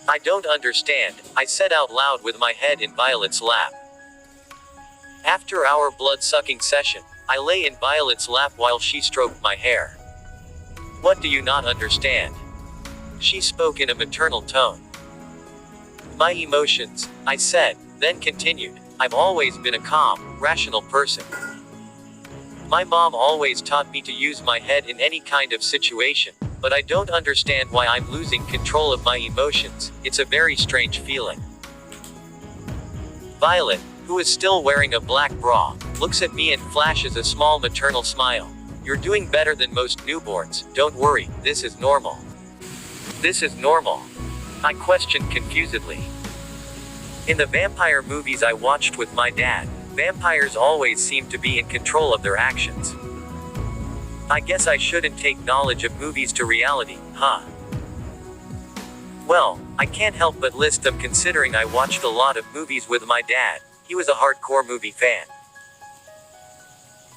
I don't understand, I said out loud with my head in Violet's lap. After our blood-sucking session, I lay in Violet's lap while she stroked my hair. What do you not understand? She spoke in a maternal tone. My emotions, I said, then continued. I've always been a calm, rational person. My mom always taught me to use my head in any kind of situation, but I don't understand why I'm losing control of my emotions. It's a very strange feeling. Violet, who is still wearing a black bra, looks at me and flashes a small maternal smile. You're doing better than most newborns, don't worry, this is normal. This is normal? I questioned confusedly. In the vampire movies I watched with my dad, vampires always seem to be in control of their actions. I guess I shouldn't take knowledge of movies to reality, huh? Well, I can't help but list them considering I watched a lot of movies with my dad. He was a hardcore movie fan.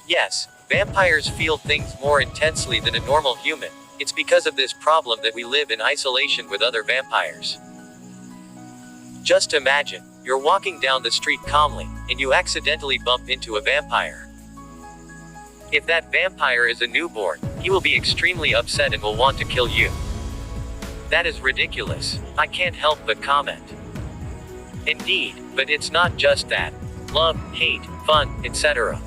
Yes, vampires feel things more intensely than a normal human. It's because of this problem that we live in isolation with other vampires. Just imagine, you're walking down the street calmly, and you accidentally bump into a vampire. If that vampire is a newborn, he will be extremely upset and will want to kill you. That is ridiculous. I can't help but comment. Indeed, but it's not just that. Love, hate, fun, etc.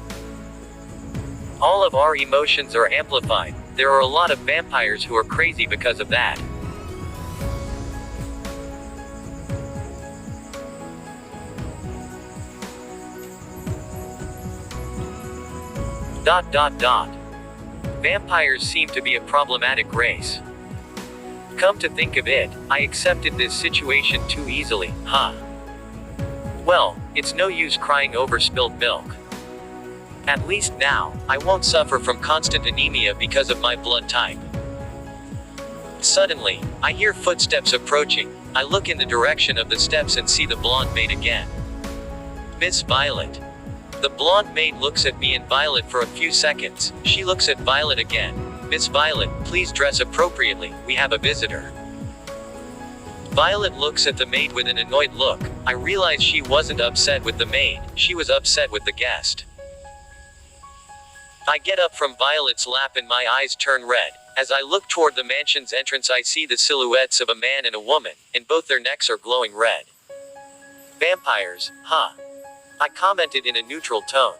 All of our emotions are amplified. There are a lot of vampires who are crazy because of that. Vampires seem to be a problematic race. Come to think of it, I accepted this situation too easily, huh? Well, it's no use crying over spilled milk. At least now, I won't suffer from constant anemia because of my blood type. Suddenly, I hear footsteps approaching. I look in the direction of the steps and see the blonde maid again. Miss Violet. The blonde maid looks at me and Violet for a few seconds. She looks at Violet again. Miss Violet, please dress appropriately, we have a visitor. Violet looks at the maid with an annoyed look. I realize she wasn't upset with the maid, she was upset with the guest. I get up from Violet's lap and my eyes turn red. As I look toward the mansion's entrance I see the silhouettes of a man and a woman, and both their necks are glowing red. Vampires, huh? I commented in a neutral tone.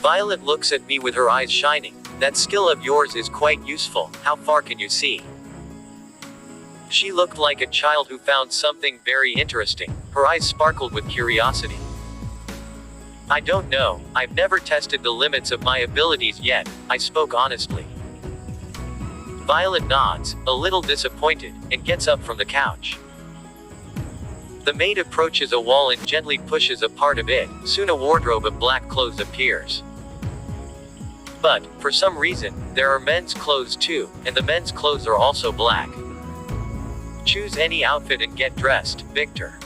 Violet looks at me with her eyes shining. That skill of yours is quite useful. How far can you see? She looked like a child who found something very interesting. Her eyes sparkled with curiosity. I don't know, I've never tested the limits of my abilities yet, I spoke honestly. Violet nods, a little disappointed, and gets up from the couch. The maid approaches a wall and gently pushes a part of it. Soon a wardrobe of black clothes appears. But, for some reason, there are men's clothes too, and the men's clothes are also black. Choose any outfit and get dressed, Victor.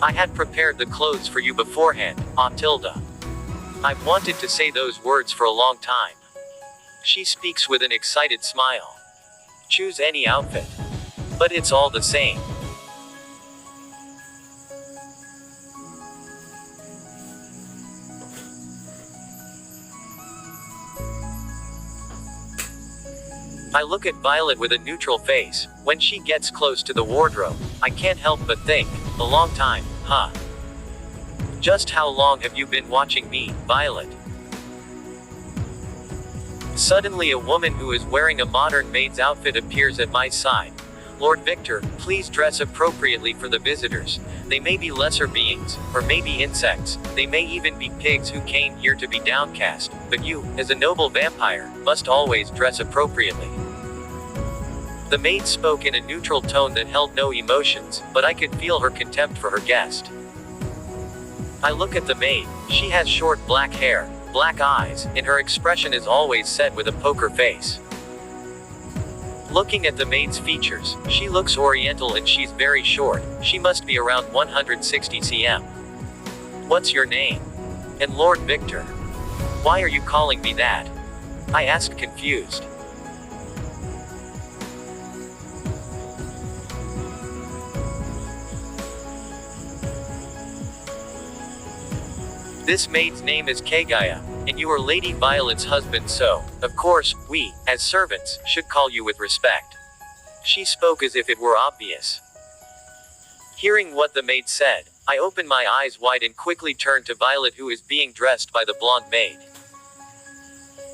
I had prepared the clothes for you beforehand, Atilda. I've wanted to say those words for a long time. She speaks with an excited smile. Choose any outfit. But it's all the same. I look at Violet with a neutral face. When she gets close to the wardrobe, I can't help but think, a long time, huh? Just how long have you been watching me, Violet? Suddenly a woman who is wearing a modern maid's outfit appears at my side. Lord Victor, please dress appropriately for the visitors. They may be lesser beings, or maybe insects. They may even be pigs who came here to be downcast. But you, as a noble vampire, must always dress appropriately. The maid spoke in a neutral tone that held no emotions, but I could feel her contempt for her guest. I look at the maid. She has short black hair, black eyes, and her expression is always set with a poker face. Looking at the maid's features, she looks oriental and she's very short. She must be around 160 cm. What's your name? And Lord Victor. Why are you calling me that? I asked, confused. This maid's name is Kagaya, and you are Lady Violet's husband, so, of course, we, as servants, should call you with respect. She spoke as if it were obvious. Hearing what the maid said, I opened my eyes wide and quickly turned to Violet, who is being dressed by the blonde maid.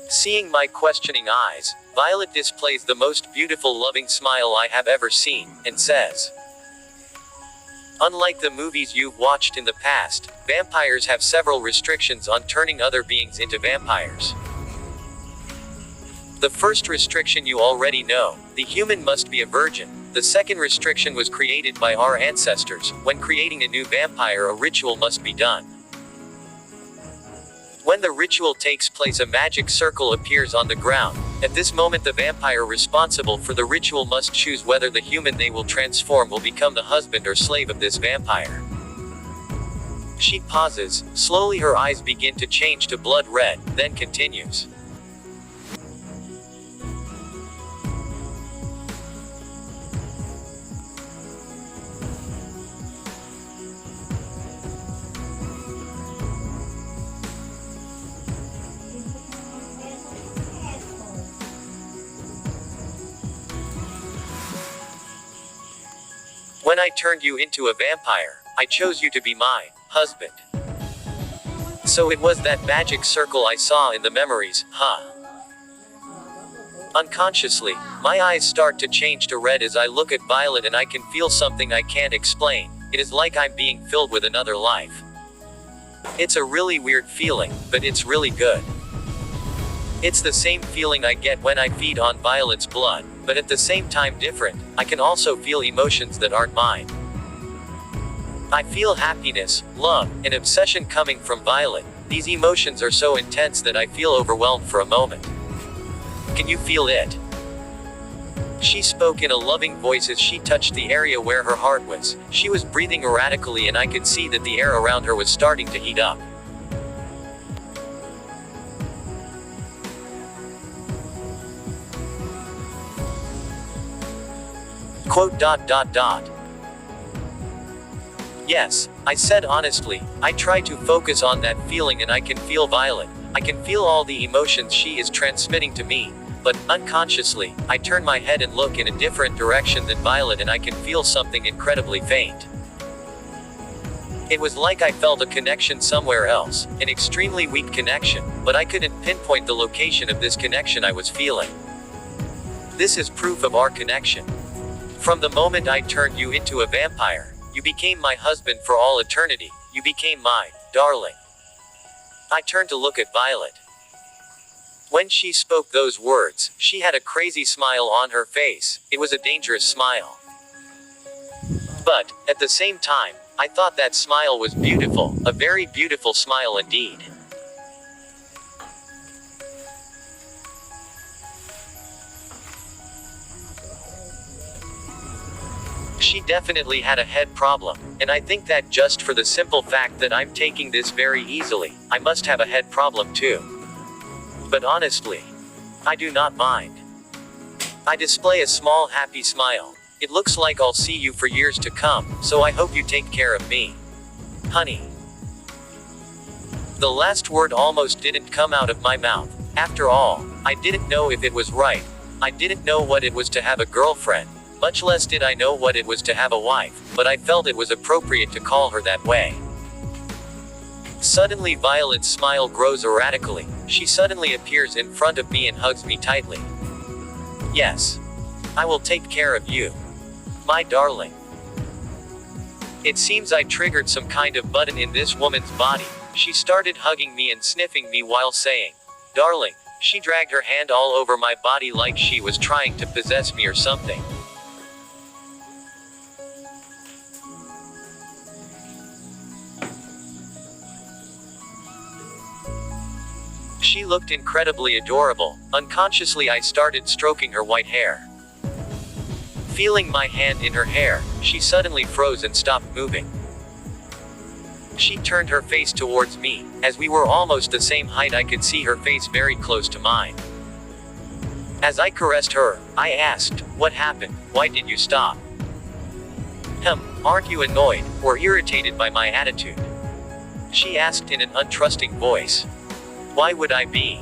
Seeing my questioning eyes, Violet displays the most beautiful loving smile I have ever seen, and says, "Unlike the movies you've watched in the past, vampires have several restrictions on turning other beings into vampires. The first restriction you already know, the human must be a virgin. The second restriction was created by our ancestors. When creating a new vampire, a ritual must be done. When the ritual takes place, a magic circle appears on the ground. At this moment, the vampire responsible for the ritual must choose whether the human they will transform will become the husband or slave of this vampire." She pauses. Slowly her eyes begin to change to blood red, then continues. "When I turned you into a vampire, I chose you to be my husband. So it was that magic circle I saw in the memories, huh?" Unconsciously, my eyes start to change to red as I look at Violet, and I can feel something I can't explain. It is like I'm being filled with another life. It's a really weird feeling, but it's really good. It's the same feeling I get when I feed on Violet's blood, but at the same time different. I can also feel emotions that aren't mine. I feel happiness, love, and obsession coming from Violet. These emotions are so intense that I feel overwhelmed for a moment. "Can you feel it?" She spoke in a loving voice as she touched the area where her heart was. She was breathing erratically, and I could see that the air around her was starting to heat up. Quote. "Yes," I said honestly. I try to focus on that feeling, and I can feel Violet. I can feel all the emotions she is transmitting to me. But, unconsciously, I turn my head and look in a different direction than Violet, and I can feel something incredibly faint. It was like I felt a connection somewhere else, an extremely weak connection, but I couldn't pinpoint the location of this connection I was feeling. This is proof of our connection. From the moment I turned you into a vampire, you became my husband for all eternity. You became my darling." I turned to look at Violet. When she spoke those words, she had a crazy smile on her face. It was a dangerous smile. But, at the same time, I thought that smile was beautiful, a very beautiful smile indeed. She definitely had a head problem, and I think that just for the simple fact that I'm taking this very easily, I must have a head problem too. But honestly, I do not mind. I display a small happy smile. "It looks like I'll see you for years to come, so I hope you take care of me, honey." The last word almost didn't come out of my mouth. After all, I didn't know if it was right. I didn't know what it was to have a girlfriend. Much less did I know what it was to have a wife, but I felt it was appropriate to call her that way. Suddenly Violet's smile grows erratically. She suddenly appears in front of me and hugs me tightly. "Yes. I will take care of you, my darling." It seems I triggered some kind of button in this woman's body. She started hugging me and sniffing me while saying, "Darling." She dragged her hand all over my body like she was trying to possess me or something. She looked incredibly adorable. Unconsciously I started stroking her white hair. Feeling my hand in her hair, she suddenly froze and stopped moving. She turned her face towards me. As we were almost the same height, I could see her face very close to mine. As I caressed her, I asked, "What happened? Why did you stop?" Aren't you annoyed or irritated by my attitude?" she asked in an untrusting voice. "Why would I be?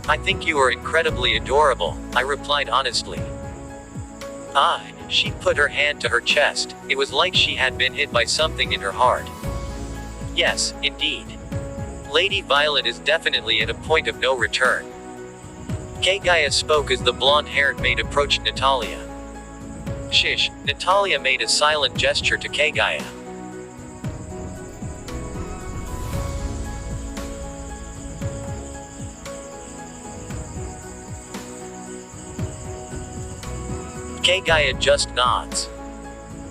I think you are incredibly adorable," I replied honestly. She put her hand to her chest. It was like she had been hit by something in her heart. "Yes, indeed. Lady Violet is definitely at a point of no return." Kaguya spoke as the blonde-haired maid approached Natalia. "Shish," Natalia made a silent gesture to Kaguya. Kaguya just nods.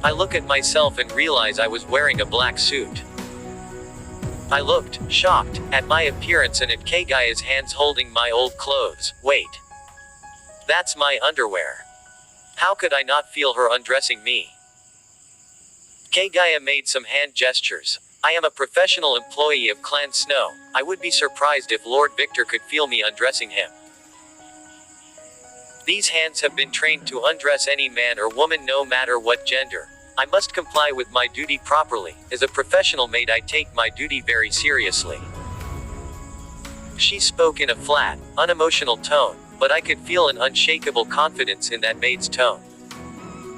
I look at myself and realize I was wearing a black suit. I looked, shocked, at my appearance and at Kaguya's hands holding my old clothes. Wait. That's my underwear. How could I not feel her undressing me? Kaguya made some hand gestures. "I am a professional employee of Clan Snow. I would be surprised if Lord Victor could feel me undressing him. These hands have been trained to undress any man or woman no matter what gender. I must comply with my duty properly. As a professional maid, I take my duty very seriously." She spoke in a flat, unemotional tone, but I could feel an unshakable confidence in that maid's tone.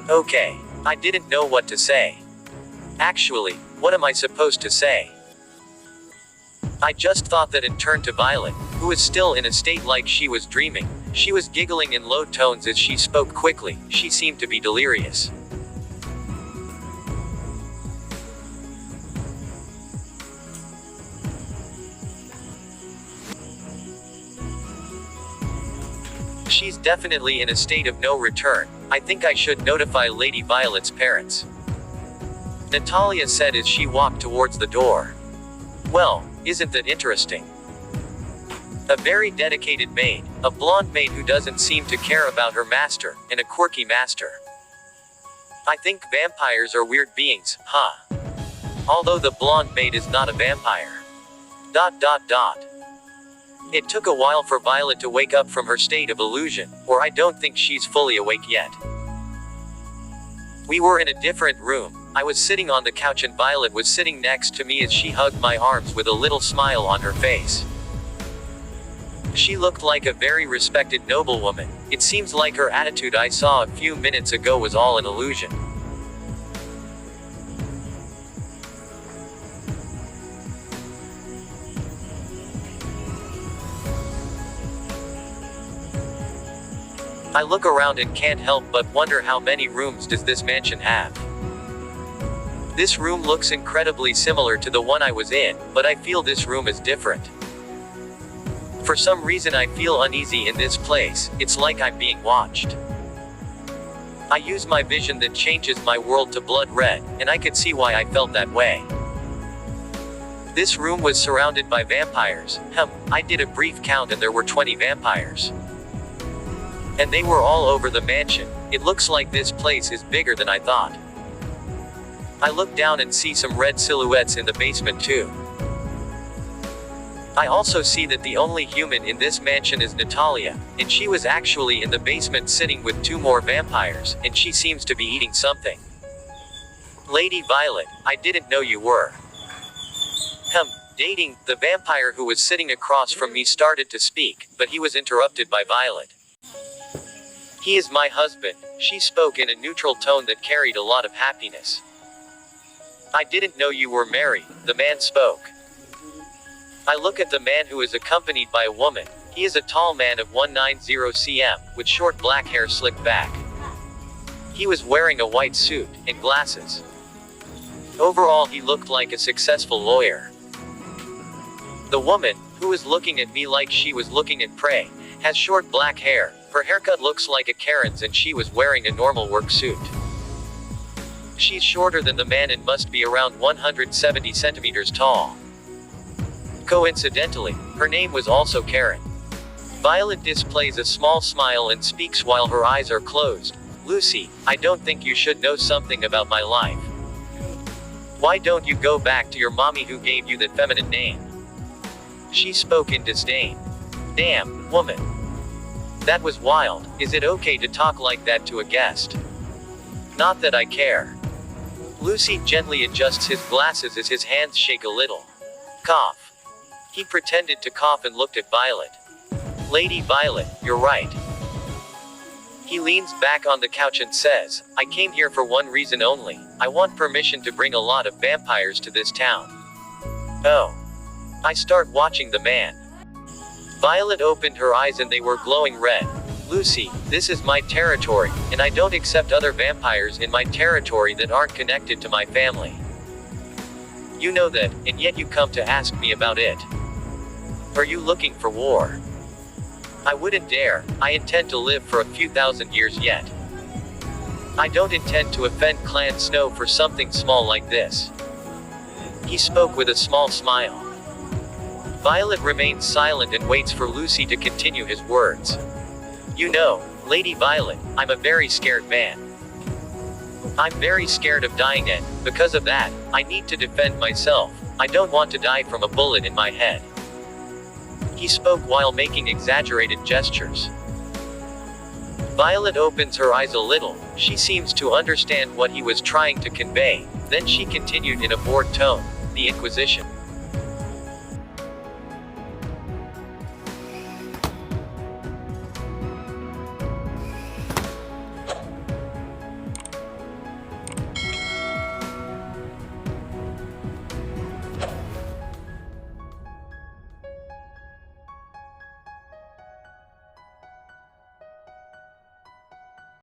Okay. I didn't know what to say. Actually, what am I supposed to say? I just thought that and turned to Violet, who was still in a state like she was dreaming. She was giggling in low tones as she spoke quickly. She seemed to be delirious. "She's definitely in a state of no return. I think I should notify Lady Violet's parents," Natalia said as she walked towards the door. "Well, isn't that interesting? A very dedicated maid, a blonde maid who doesn't seem to care about her master, and a quirky master. I think vampires are weird beings, huh? Although the blonde maid is not a vampire. ... It took a while for Violet to wake up from her state of illusion, or I don't think she's fully awake yet. We were in a different room. I was sitting on the couch and Violet was sitting next to me as she hugged my arms with a little smile on her face. She looked like a very respected noblewoman. It seems like her attitude I saw a few minutes ago was all an illusion. I look around and can't help but wonder how many rooms does this mansion have. This room looks incredibly similar to the one I was in, but I feel this room is different. For some reason I feel uneasy in this place. It's like I'm being watched. I use my vision that changes my world to blood red, and I could see why I felt that way. This room was surrounded by vampires. I did a brief count and there were 20 vampires. And they were all over the mansion. It looks like this place is bigger than I thought. I look down and see some red silhouettes in the basement too. I also see that the only human in this mansion is Natalia, and she was actually in the basement sitting with 2 more vampires, and she seems to be eating something. "Lady Violet, I didn't know you were dating." The vampire who was sitting across from me started to speak, but he was interrupted by Violet. "He is my husband," she spoke in a neutral tone that carried a lot of happiness. "I didn't know you were married," the man spoke. I look at the man who is accompanied by a woman. He is a tall man of 190 cm, with short black hair slicked back. He was wearing a white suit, and glasses. Overall he looked like a successful lawyer. The woman, who was looking at me like she was looking at prey, has short black hair. Her haircut looks like a Karen's and she was wearing a normal work suit. She's shorter than the man and must be around 170 centimeters tall. Coincidentally, her name was also Karen. Violet displays a small smile and speaks while her eyes are closed. Lucy, I don't think you should know something about my life. Why don't you go back to your mommy who gave you that feminine name? She spoke in disdain. Damn, woman. That was wild. Is it okay to talk like that to a guest? Not that I care. Lucy gently adjusts his glasses as his hands shake a little. Cough. He pretended to cough and looked at Violet. Lady Violet, you're right. He leans back on the couch and says, I came here for one reason only. I want permission to bring a lot of vampires to this town. Oh. I start watching the man. Violet opened her eyes and they were glowing red. Lucy, this is my territory, and I don't accept other vampires in my territory that aren't connected to my family. You know that, and yet you come to ask me about it. Are you looking for war? I wouldn't dare. I intend to live for a few thousand years yet. I don't intend to offend Clan Snow for something small like this. He spoke with a small smile. Violet remains silent and waits for Lucy to continue his words. You know, Lady Violet, I'm a very scared man. I'm very scared of dying, and, because of that, I need to defend myself. I don't want to die from a bullet in my head. He spoke while making exaggerated gestures. Violet opens her eyes a little. She seems to understand what he was trying to convey. Then she continued in a bored tone. The Inquisition.